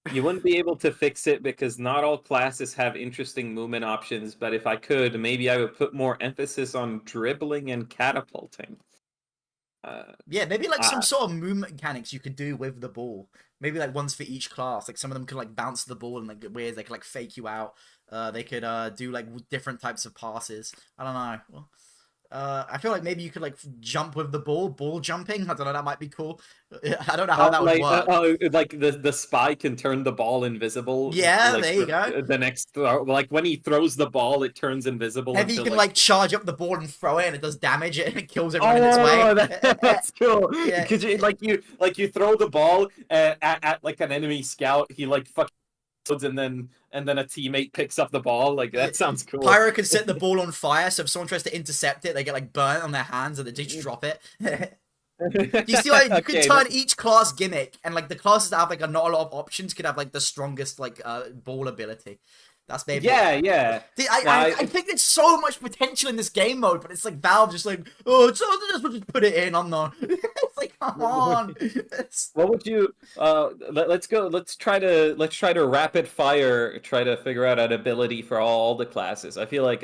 it. You wouldn't be able to fix it because not all classes have interesting movement options. But if I could, maybe I would put more emphasis on dribbling and catapulting. Yeah, maybe like some sort of movement mechanics you could do with the ball. Maybe like ones for each class. Like some of them could like bounce the ball and like ways they could like fake you out. They could do like different types of passes. I don't know. Well, I feel like maybe you could like jump with the ball jumping. I don't know. That might be cool. I don't know how that would work. Like the spy can turn the ball invisible. Yeah, like, there you go. The next throw, like when he throws the ball, it turns invisible. Maybe you until, can like charge up the ball and throw it, and it does damage. And it kills everyone in its Oh, way. that's cool. Yeah. Because you throw the ball at like an enemy scout, he like fucking and then a teammate picks up the ball. Like that sounds cool. Pyro can set the ball on fire, so if someone tries to intercept it, they get like burnt on their hands and they just drop it. You see, like you can turn each class gimmick, and like the classes that have like not a lot of options could have like the strongest like ball ability. That's maybe Yeah. I think there's so much potential in this game mode, but it's like Valve just like, oh, just put it in. I'm not. It's like, come on. What would you? Let's go. Let's try to rapid fire. Try to figure out an ability for all the classes. I feel like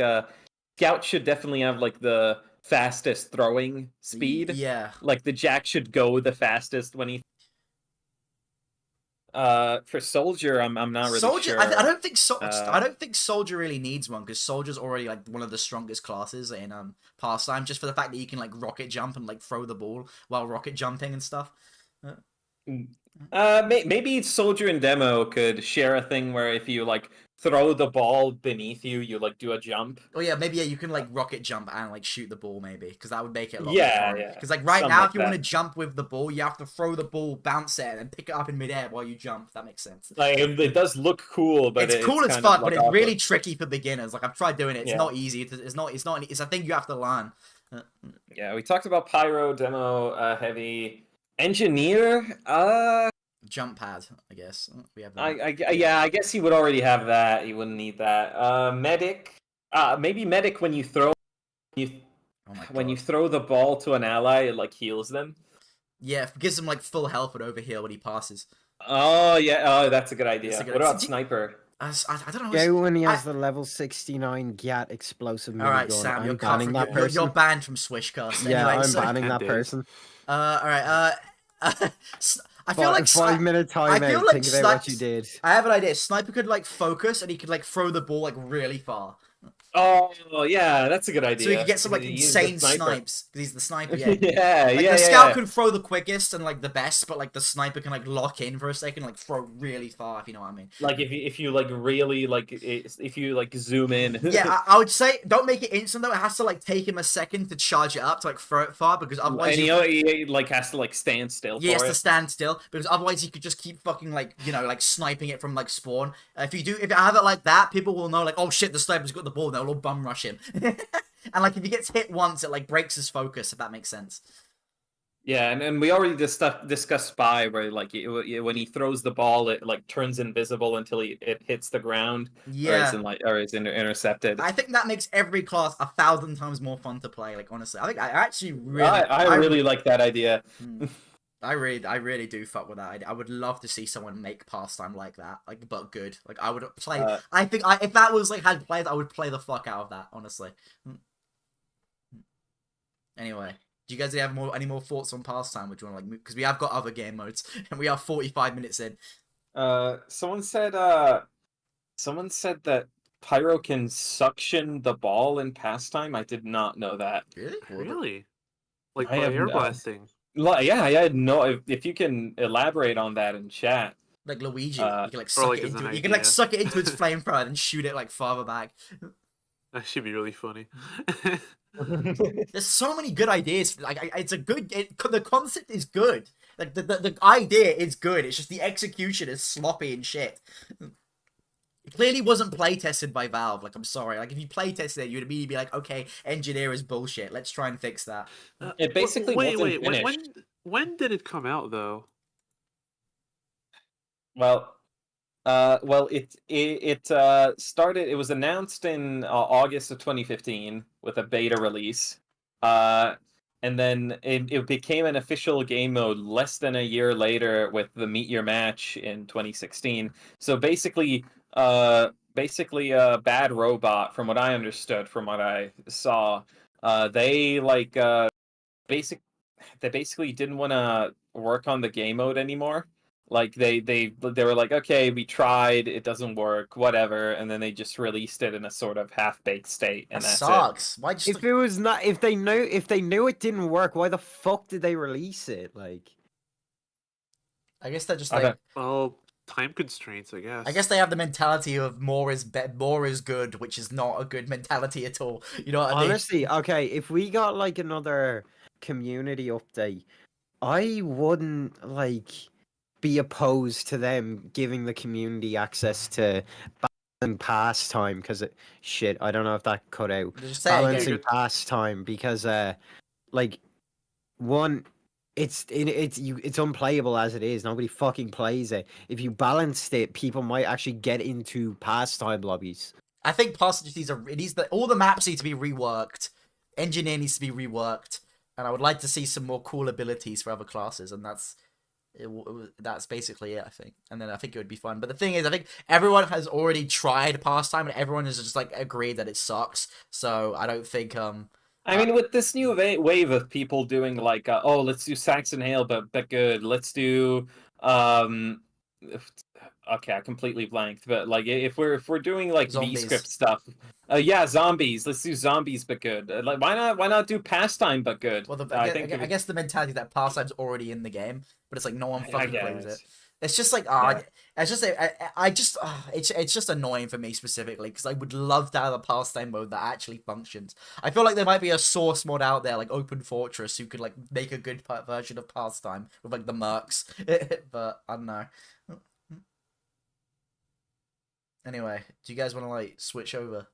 Scout should definitely have like the fastest throwing speed. Yeah. Like the Jack should go the fastest when he. For Soldier, I'm not really Soldier, sure. I don't think I don't think Soldier really needs one because Soldier's already like one of the strongest classes in Pastime, just for the fact that you can like rocket jump and like throw the ball while rocket jumping and stuff. Maybe Soldier and Demo could share a thing where if you like throw the ball beneath you, you like do a jump. Oh yeah, maybe you can like rocket jump and like shoot the ball maybe, because that would make it a lot Yeah. Because like right Something now, like if you want to that. jump with the ball, you have to throw the ball, bounce it, and pick it up in midair while you jump. If that makes sense. Like it does look cool, but it's cool as kind fuck, of, but like, it's really awkward. tricky for beginners. Like I've tried doing it. It's Yeah. not easy. It's a thing you have to learn. Yeah, we talked about Pyro, Demo, Heavy, Engineer. Jump pad, I guess. We have that. I guess he would already have that. He wouldn't need that. Medic. Maybe Medic when you throw Oh my when you God. throw the ball to an ally, it like heals them. Yeah, it gives him like full health and overheal when he passes. Oh yeah. Oh, that's a good idea. That's a good What idea. about Sniper? I don't know. Go when he has the level 69 GAT explosive minigun. All right, Sam, you're I'm banning that you're person. banned from Swishcast. Yeah, Anyway, I'm so, banning that Indeed. person. all right. I feel like 5-minute I timeout. feel like Think about what you did. I have an idea. Sniper could like focus and he could like throw the ball like really far. Oh yeah, that's a good idea. So he could get some like He is the insane sniper. snipes because he's the sniper. Yeah. yeah, Like the scout can throw the quickest and like the best, but like the sniper can like lock in for a second, like throw really far. If you know what I mean. Like if you like really like if you like zoom in. Yeah, I would say don't make it instant though. It has to like take him a second to charge it up to like throw it far because otherwise and he like has to like stand still. he has for to it. stand still because otherwise he could just keep fucking like like sniping it from like spawn. If you have it like that, people will know like, oh shit, the sniper's got the ball. They'll all bum rush him. And like if he gets hit once, it like breaks his focus. If that makes sense. Yeah, and we already discussed Spy, where like when he throws the ball, it like turns invisible until it hits the ground, Yeah. or is intercepted. I think that makes every class 1,000 times more fun to play. Like honestly, I think I actually really, I really like that idea. I really do fuck with that idea. I would love to see someone make Pastime like that, like but good. Like I would play. I think if that was like had played, I would play the fuck out of that. Honestly. Anyway, do you guys have any more thoughts on Pastime? Would you want to like move? Because we have got other game modes, and we are 45 minutes in. Someone said that Pyro can suction the ball in Pastime. I did not know that. Really? Really? Like I by have air no- blasting. Yeah, I had no. If you can elaborate on that in chat. Like Luigi, Uh, you can like or, suck like, it as an into it. You can like idea. suck it into its flamethrower and then shoot it like farther back. That should be really funny. There's so many good ideas. Like it's a good. The concept is good. Like the idea is good. It's just the execution is sloppy and shit. It clearly wasn't play tested by Valve. Like I'm sorry. Like if you play tested it, you'd immediately be like, okay, engineer is bullshit. Let's try and fix that. It basically wasn't finished. When did it come out though? Well, it started. It was announced in August of 2015 with a beta release, and then it became an official game mode less than a year later with the Meet Your Match in 2016. So basically, Bad Robot, from what I understood, from what I saw, they basically didn't want to work on the game mode anymore. Like they were like, okay, we tried, it doesn't work, whatever, and then they just released it in a sort of half-baked state, and That that's sucks. Why just If it was not, if they knew it didn't work, why the fuck did they release it? Like, I guess they're just Okay. like. Well, time constraints, I guess. I guess they have the mentality of more is good, which is not a good mentality at all. You know what I mean? honestly, okay, if we got like another community update, I wouldn't like. be opposed to them giving the community access to balancing pastime because shit, I don't know if that cut out. Just say it again. Balancing pastime because like one, it's unplayable as it is. Nobody fucking plays it. If you balanced it, people might actually get into pastime lobbies. I think Pastime all the maps need to be reworked. Engineer needs to be reworked, and I would like to see some more cool abilities for other classes, and that's basically it, I think. And then I think it would be fun. But the thing is, I think everyone has already tried Pastime, and everyone has just like agreed that it sucks. So I don't think I mean, with this new wave of people doing like, oh, let's do Saxon Hail, but good. Let's do okay, I completely blanked, but like if we're doing like Zombies. V-script stuff, yeah, zombies. Let's do zombies, but good. Like why not do Pastime, but good? well, I guess the mentality that Pastime's already in the game, but it's like no one fucking plays it. It's just like it's just annoying for me specifically because I would love to have a pastime mode that actually functions. I feel like there might be a source mod out there like Open Fortress who could like make a good version of pastime with like the mercs, but I don't know. Anyway, do you guys want to like switch over?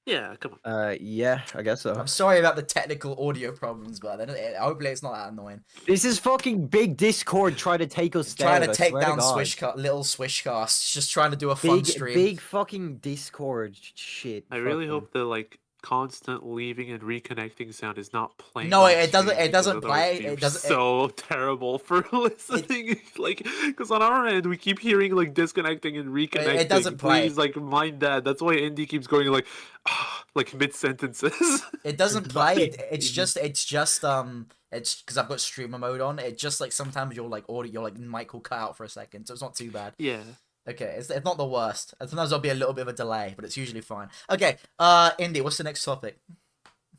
Yeah, come on. Yeah, I guess so. I'm sorry about the technical audio problems, but then hopefully it's not that annoying. This is fucking big Discord trying to take us down. Trying to take down little Swishcast. Swishcast, just trying to do a fun stream. Big fucking Discord shit. I really hope the like constant leaving and reconnecting sound is not playing. No, on it doesn't. stream, It doesn't because otherwise play. it'd It be doesn't. So terrible for listening. Like, because on our end we keep hearing like disconnecting and reconnecting. It doesn't play. Please, like, mind that. That's why Indy keeps going like, like mid sentences. It doesn't play. It's just. It's because I've got streamer mode on. It just like sometimes your mic will cut out for a second, so it's not too bad. Yeah. Okay, it's not the worst. And sometimes there'll be a little bit of a delay, but it's usually fine. Okay, Indy, what's the next topic?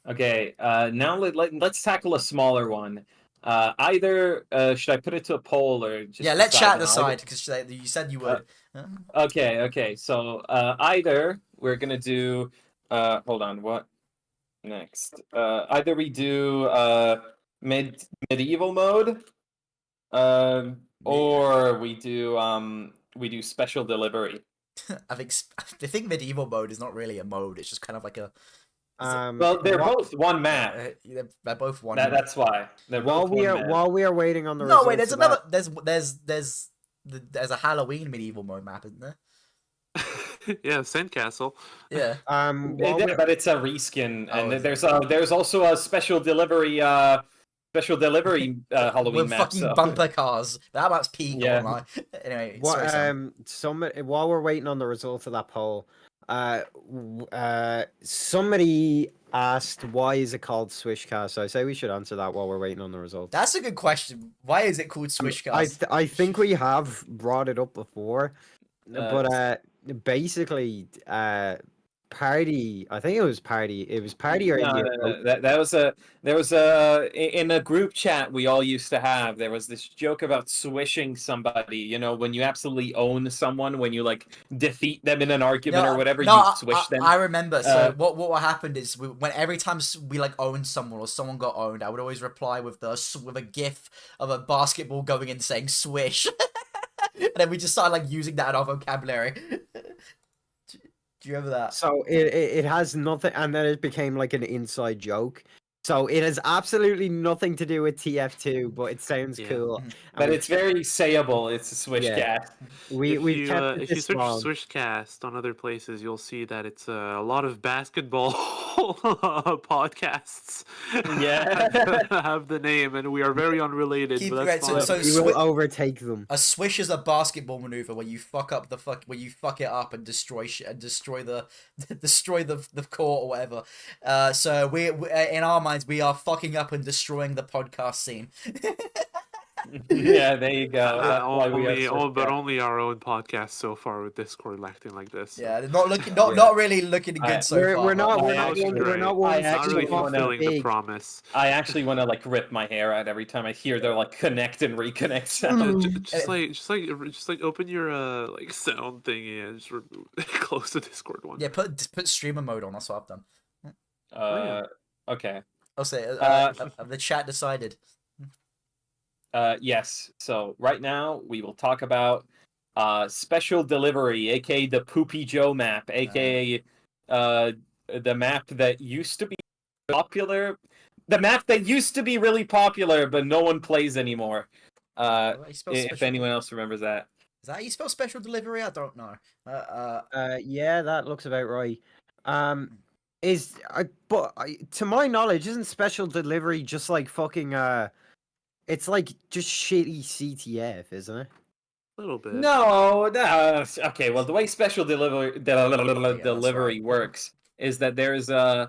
Okay, now let's tackle a smaller one. Either should I put it to a poll or just Let chat now? decide because you said you would. Okay. So either we're gonna do. Hold on. What next? Either we do medieval mode, or we do special delivery. I think medieval mode is not really a mode. It's just kind of like a. Well, they're both one map. They're both one. That's why. They're both while we are waiting on the No, results wait. There's of another. that- There's a Halloween medieval mode map, isn't there? Yeah, Sandcastle. Yeah. But it's a reskin, and is there's also a special delivery Halloween with map. fucking bumper cars. That map's peak. Yeah. Online. Anyway, sorry, Sam. while we're waiting on the results of that poll, somebody asked why is it called Swishcast. So I say we should answer that while we're waiting on the results. That's a good question. Why is it called Swishcast? I think we have brought it up before, but basically, Party. I think it was Party. It was Party or No. There was in a group chat we all used to have. There was this joke about swishing somebody. You know, when you absolutely own someone, when you like defeat them in an argument or whatever, you swish them. I remember. So what happened is when every time we like owned someone or someone got owned, I would always reply with a gif of a basketball going in saying swish, and then we just started like using that in our vocabulary. Do you remember that? So it has nothing, and then it became like an inside joke. So it has absolutely nothing to do with TF2, but it sounds cool. But it's very sayable. It's a Swishcast. Yeah. If you search Swishcast on other places, you'll see that it's a lot of basketball podcasts. Yeah, have the name, and we are very unrelated. But that's fine. So you will overtake them. A swish is a basketball maneuver where you fuck it up and destroy the court or whatever. So we in our minds we are fucking up and destroying the podcast scene. Yeah, there you go. But only our own podcast so far with Discord acting like this. Yeah, not really looking good so far. We're not really fulfilling the promise. I actually want to like rip my hair out every time I hear their like connect and reconnect sound. just like open your like sound thingy and just close the Discord one. Yeah, put streamer mode on. That's what I've done. Okay. I'll say the chat decided. Yes. So right now we will talk about special delivery, aka the Poopy Joe map, aka the map that used to be popular. The map that used to be really popular, but no one plays anymore. If anyone else remembers that. Is that how you spell special delivery? I don't know. Yeah, that looks about right. To my knowledge, isn't special delivery just like fucking it's like just shitty CTF, isn't it? A little bit. No, okay. Well, the way special that's delivery right. works is that there's a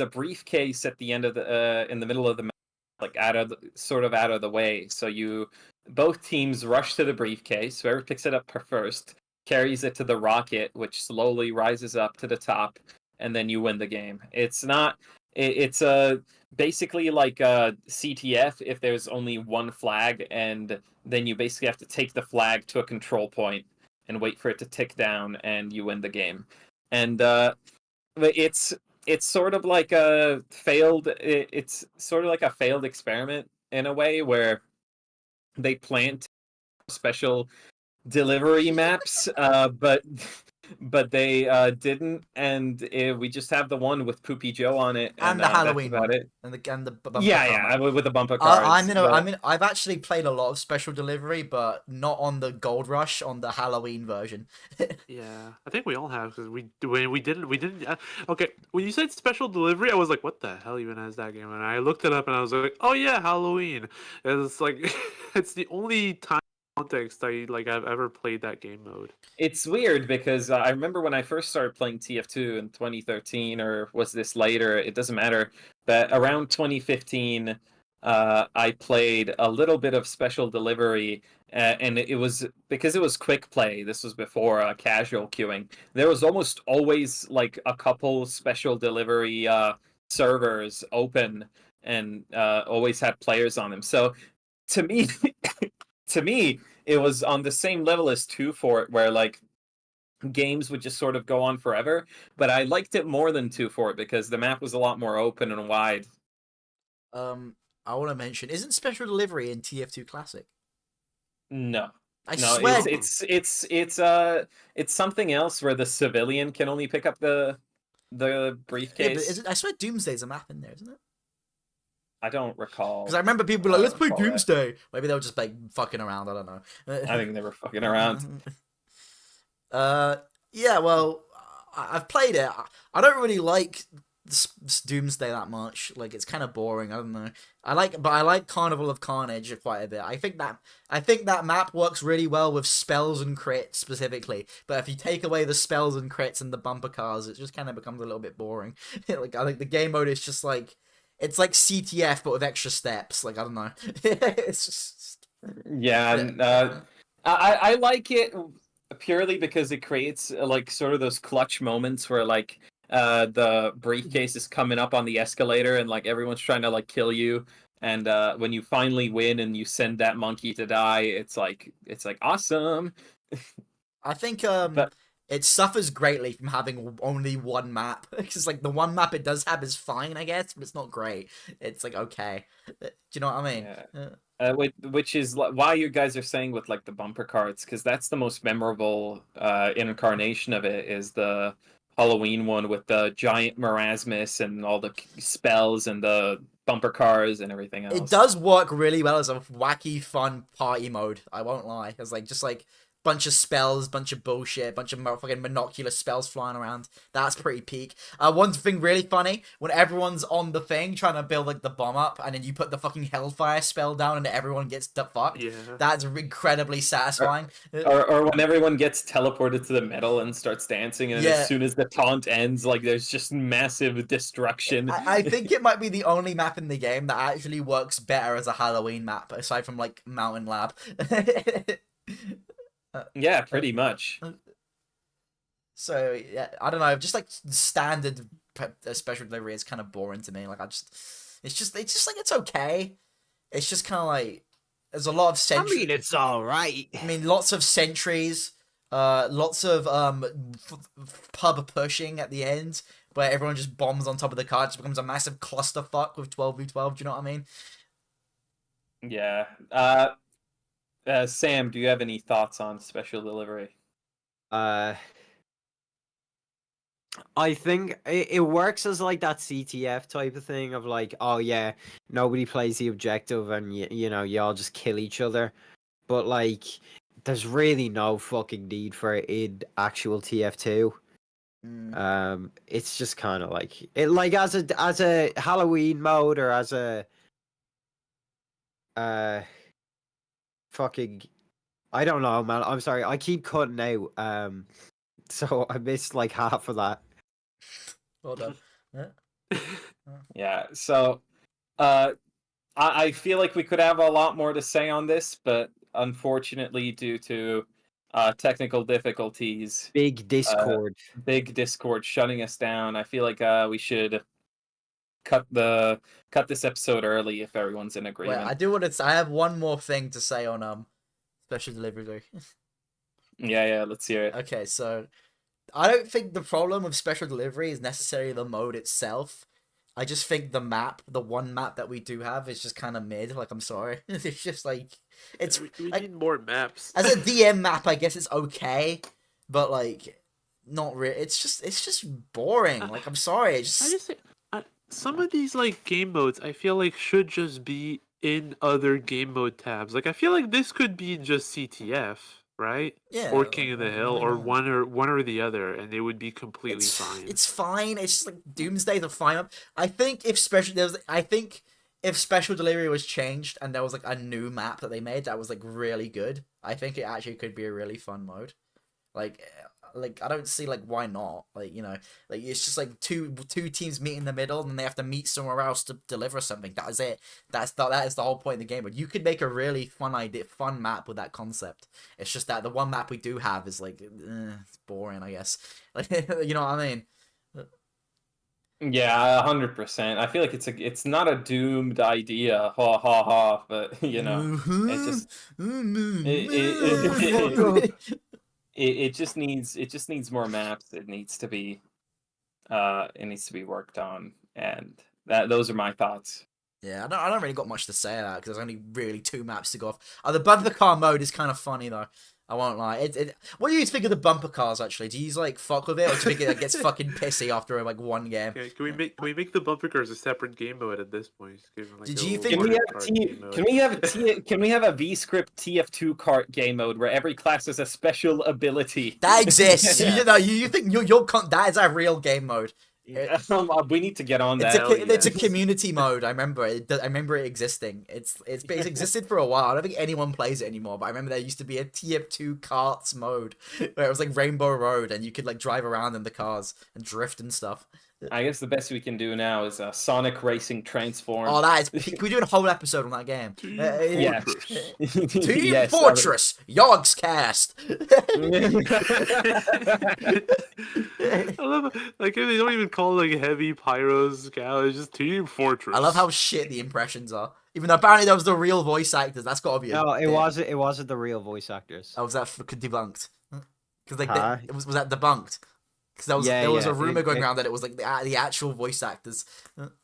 briefcase at the end of the in the middle of the map, like sort of out of the way. So both teams rush to the briefcase. Whoever picks it up first carries it to the rocket, which slowly rises up to the top, and then you win the game. It's not. It's basically like a CTF if there's only one flag, and then you basically have to take the flag to a control point and wait for it to tick down, and you win the game. And it's sort of like a failed. It's sort of like a failed experiment in a way where they plant special delivery maps, but they didn't, and we just have the one with Poopy Joe on it, And the Halloween that's about one. it. And the bumper Yeah, car. with the bumper cards. I've actually played a lot of special delivery, but not on the Gold Rush, on the Halloween version. Yeah, I think we all have because we didn't. Okay, when you said special delivery, I was like, what the hell even has that game? And I looked it up and I was like, oh yeah, Halloween. And it's like it's the only time context I've ever played that game mode. It's weird because I remember when I first started playing TF2 in 2013, or was this later? It doesn't matter. But around 2015, I played a little bit of special delivery, and it was because it was quick play. This was before casual queuing. There was almost always like a couple special delivery servers open, and always had players on them. So to me, to me, it was on the same level as 2 Fort, where like games would just sort of go on forever. But I liked it more than 2 Fort because the map was a lot more open and wide. I want to mention, isn't special delivery in TF2 Classic? No, I no, swear. it's something else where the civilian can only pick up the Yeah, but briefcase. I swear Doomsday's a map in there, isn't it? I don't recall. Because I remember people were like, let's play recall that. Doomsday. Maybe they were just like fucking around. I don't know. I think they were fucking around. Yeah, well, I've played it. I don't really like Doomsday that much. Like, it's kind of boring. I don't know. I like Carnival of Carnage quite a bit. I think that map works really well with spells and crits specifically. But if you take away the spells and crits and the bumper cars, it just kind of becomes a little bit boring. Like, I think the game mode is just like, it's like CTF but with extra steps. Like, I don't know. It's just Yeah, and, I like it purely because it creates like sort of those clutch moments where like the briefcase is coming up on the escalator and like everyone's trying to like kill you, and when you finally win and you send that monkey to die, it's like awesome. I think But it suffers greatly from having only one map. Because like the one map it does have is fine, I guess, but it's not great. It's like okay. Do you know what I mean? yeah. Which is why you guys are saying with like the bumper cards, because that's the most memorable incarnation of it, is the Halloween one with the giant marasmus and all the spells and the bumper cars and everything else. It does work really well as a wacky, fun party mode. I won't lie. It's like just like bunch of spells, bunch of bullshit, bunch of fucking monocular spells flying around. That's pretty peak. One thing really funny, when everyone's on the thing trying to build like the bomb up, and then you put the fucking hellfire spell down and everyone gets fucked. Yeah. That's incredibly satisfying. Or when everyone gets teleported to the metal and starts dancing, and as soon as the taunt ends, like there's just massive destruction. I think it might be the only map in the game that actually works better as a Halloween map, aside from like Mountain Lab. Yeah, pretty much. So yeah, I don't know. Just like standard special delivery is kind of boring to me. Like it's just like it's okay. It's just kind of like there's a lot of sentries. I mean, it's all right. I mean, lots of sentries. Lots of pub pushing at the end, where everyone just bombs on top of the car. It just becomes a massive clusterfuck with 12v12. Do you know what I mean? Yeah. Sam, do you have any thoughts on special delivery? Uh, I think it works as like that CTF type of thing of like, oh yeah, nobody plays the objective and you know, y'all just kill each other. But like, there's really no fucking need for it in actual TF2. It's just kind of like it, like as a Halloween mode or as a fucking, I don't know, man. I'm sorry, I keep cutting out. So I missed like half of that. Well done. Yeah. So, I feel like we could have a lot more to say on this, but unfortunately, due to technical difficulties, Big Discord. big Discord shutting us down, I feel like we should cut this episode early if everyone's in Wait, agreement. I do want to. I have one more thing to say on special delivery. Yeah, let's hear it. Okay, so I don't think the problem with special delivery is necessarily the mode itself. I just think the map, the one map that we do have, is just kind of mid. Like, I'm sorry, it's just like it's. We like, need more maps. as a DM map, I guess it's okay, but like, not really. It's just boring. Like, I'm sorry. Some of these like game modes, I feel like should just be in other game mode tabs. Like, I feel like this could be just CTF, right? Yeah, Or King of the Hill, why or not? one or the other, and they would be completely It's fine. it's fine. It's just like Doomsday's a fine map. I think if special delivery was changed and there was like a new map that they made that was like really good, I think it actually could be a really fun mode. Like I don't see like why not. Like, you know, like it's just like two teams meet in the middle and they have to meet somewhere else to deliver something. That is it. That is the whole point of the game. But you could make a really fun map with that concept. It's just that the one map we do have is like it's boring, I guess. Like, you know what I mean? Yeah, 100%. I feel like it's not a doomed idea, ha ha ha. But you know, it just it just needs more maps. It needs to be worked on, and those are my thoughts. Yeah, I don't really got much to say about it because there's only really two maps to go off. The bumper car mode is kind of funny though. I won't lie. What do you think of the bumper cars actually? Do you like fuck with it, or do you think it gets fucking pissy after like one game? Okay, can we make the bumper cars a separate game mode at this point? Give them, like, Did a you little think- Can we have a VScript TF2 kart game mode where every class has a special ability? That exists. Yeah. You know, you think that is a real game mode. We need to get on that. It's a community mode. I remember it. I remember it existing. It's existed for a while. I don't think anyone plays it anymore. But I remember there used to be a TF2 karts mode where it was like Rainbow Road, and you could like drive around in the cars and drift and stuff. I guess the best we can do now is Sonic Racing Transform. Oh, that is. Can we do a whole episode on that game? Yes. Team Yes, Fortress, Yogg's cast. I love it. Like, they don't even call it like Heavy Pyros Cow. It's just Team Fortress. I love how shit the impressions are. Even though apparently that was the real voice actors. That's got to be. No, it wasn't the real voice actors. Oh, was that debunked? Because like Huh? was that debunked? Because there was a rumor going it- around that it was like the actual voice actors.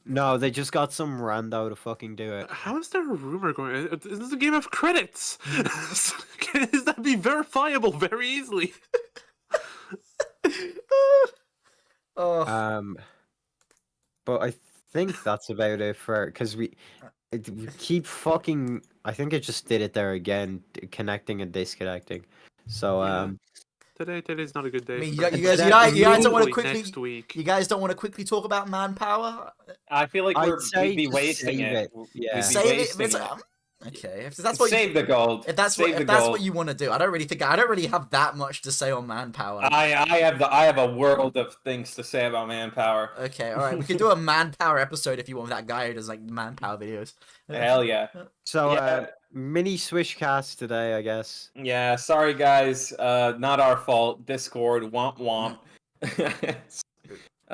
No, they just got some rando to fucking do it. How is there a rumor going? This is a game of credits. Is that be verifiable very easily? Oh, But I think that's about it for because we keep fucking. I think it just did it there again, connecting and disconnecting. So Yeah. Today's not a good day. I mean, for you me. guys don't want to Hopefully quickly. next week. You guys don't want to quickly talk about Manpower? I feel like I'd we'd say be just wasting save it. it. Yeah. We'd be Save it. wasting It's it. like, okay, if that's what Save the gold. if that's Save what the if that's gold. what you want to do, I don't really have that much to say on Manpower. I have a world of things to say about Manpower. Okay, all right, we can do a Manpower episode if you want, with that guy who does like Manpower videos. Hell yeah. So Yeah. mini Swishcast today, I guess. Yeah, sorry guys. Not our fault. Discord, womp womp.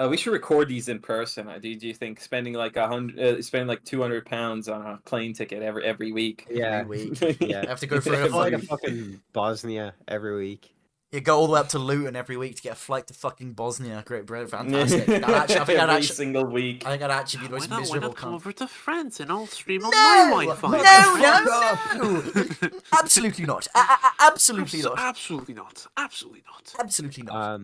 We should record these in person. Do you think spending like spending like £200 on a plane ticket every week? Yeah. Every week. Yeah. I have to go through Fly to it. fucking Bosnia every week. You go all the way up to Luton every week to get a flight to fucking Bosnia. Great, bro, fantastic. I think Every single week. I think I'd actually be the Why most not? Why miserable not come cunt. over to France and I'll stream on No! my Wi-Fi? No! Absolutely not. Absolutely not. Absolutely not. Absolutely not. Absolutely not.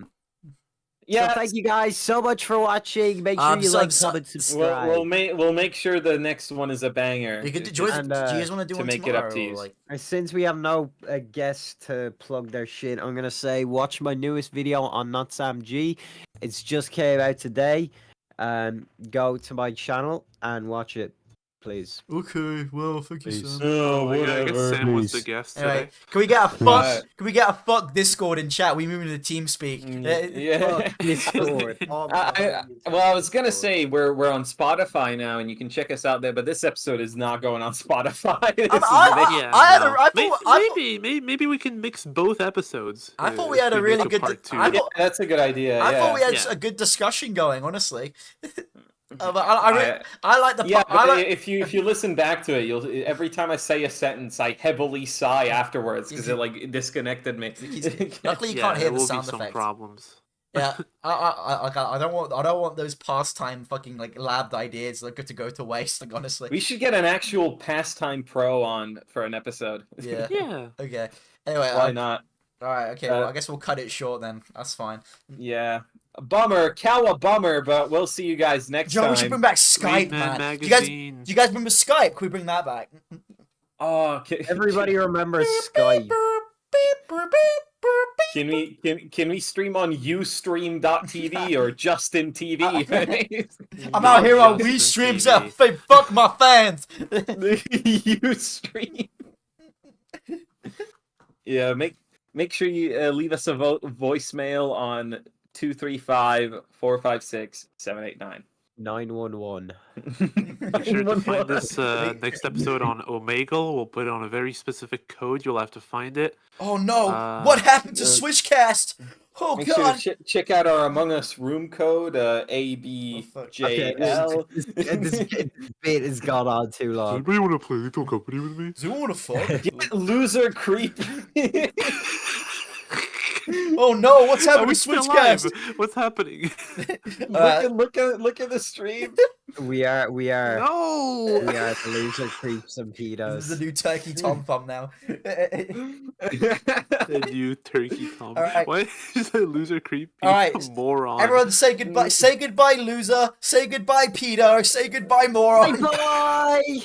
Yeah, So thank you guys so much for watching. Make sure you like, comment, subscribe. we'll make sure the next one is a banger. You could It's do, just and, do you guys want to do to one make it up tomorrow? to Or you. like... Since we have no guests to plug their shit, I'm gonna say watch my newest video on Not Sam G. It's just came out today. Go to my channel and watch it, please. Okay, well, thank you, Please. Sam. Oh, I guess Sam was the please. guest Anyway, today. can we get a fuck? Right. Can we get a fuck Discord in chat? We move into team speak. Yeah. Discord. Oh, Well, I was gonna say we're on Spotify now, and you can check us out there. But this episode is not going on Spotify. This is Maybe we can mix both episodes. I thought we if had a make really a good. part two. yeah, that's a good idea. I thought we had Yeah. a good discussion going. Honestly, but I like the. Yeah, I but like, if you listen back to it, you'll every time I say a sentence, I heavily sigh afterwards because it like disconnected me. luckily, you Yeah, can't hear there the will sound be some effects. problems. Yeah, I don't want those pastime fucking like labbed ideas that good to go to waste. Like honestly, We should get an actual Pastime Pro on for an episode. yeah. Yeah. Okay. Anyway, Why not? all right. Okay. Well, I guess we'll cut it short then. That's fine. Yeah. Bummer, bummer, but we'll see you guys next Joe, time. we should bring back Skype, Read man. Man Do you guys Magazine. remember Skype? Can we bring that back? Oh, okay. Everybody remembers Skype. Can we stream on Ustream.tv or Justin TV? I'm out here on Justin We Streams. TV. Fuck my fans. Ustream. Yeah, make sure you leave us a voicemail on 235-456-789. 911. Make sure to find this next episode on Omegle. We'll put it on a very specific code. You'll have to find it. Oh no! What happened to uh, Swishcast? Oh Make god! sure to check out our Among Us room code, ABJL. This bit has gone on too long. Anybody want to play Lethal Company with me? Do you want to fuck? Get loser creep. Oh no! What's Are happening we to still Switchcast? live? What's happening? Look at the stream. We are No! the loser creeps and This is pedos. the new Turkey Tom thumbnail. The new turkey Tom. Alright. Why is a loser creep? Alright, A moron. Everyone, say goodbye. Say goodbye, loser. Say goodbye, Peter. Say goodbye, moron. Bye.